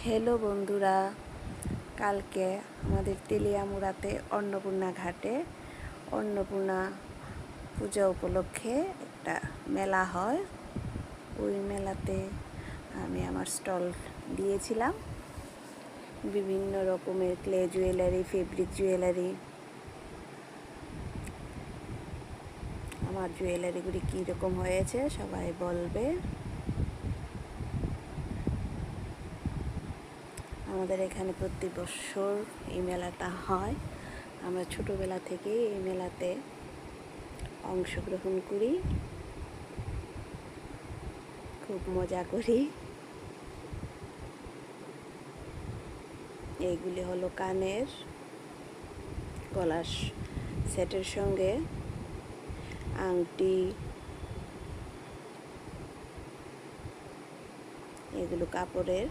Hello বন্ধুরা, কালকে আমাদের তেলিয়ামুড়াতে অন্নপূর্ণা ঘাটে অন্নপূর্ণা পূজা উপলক্ষে একটা মেলা হয়। ওই মেলাতে আমি আমার স্টল দিয়েছিলাম। বিভিন্ন রকমের ক্লে জুয়েলারি, ফেব্রিক জুয়েলারি। আমার জুয়েলারিগুলি কীরকম হয়েছে সবাই বলবে। আমাদের এখানে প্রতি বছর এই মেলাটা হয়। আমরা ছোটোবেলা থেকেই এই মেলাতে অংশগ্রহণ করি, খুব মজা করি। এইগুলি হলো কানের, গলার সেটের সঙ্গে আংটি, এগুলো কাপড়ের।